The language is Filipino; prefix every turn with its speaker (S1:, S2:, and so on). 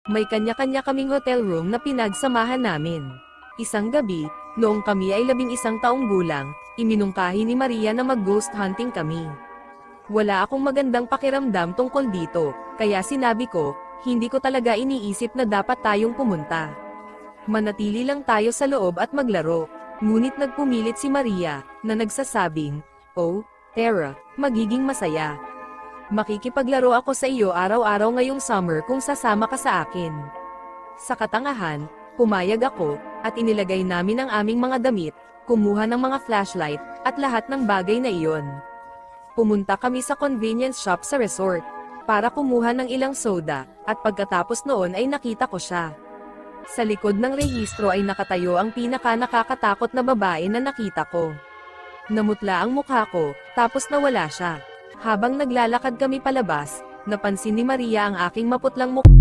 S1: May kanya-kanya kaming hotel room na pinagsamahan namin. Isang gabi, noong kami ay 11 taong gulang, iminungkahi ni Maria na mag-ghost hunting kami. Wala akong magandang pakiramdam tungkol dito, kaya sinabi ko, hindi ko talaga iniisip na dapat tayong pumunta. Manatili lang tayo sa loob at maglaro. Ngunit nagpumilit si Maria, na nagsasabing, "Oh, Tara, magiging masaya. Makikipaglaro ako sa iyo araw-araw ngayong summer kung sasama ka sa akin." Sa katangahan, pumayag ako, at inilagay namin ang aming mga damit, kumuha ng mga flashlight, at lahat ng bagay na iyon. Pumunta kami sa convenience shop sa resort, para kumuha ng ilang soda, at pagkatapos noon ay nakita ko siya. Sa likod ng rehistro ay nakatayo ang pinaka-nakakatakot na babae na nakita ko. Namutla ang mukha ko, tapos nawala siya. Habang naglalakad kami palabas, napansin ni Maria ang aking maputlang mukha.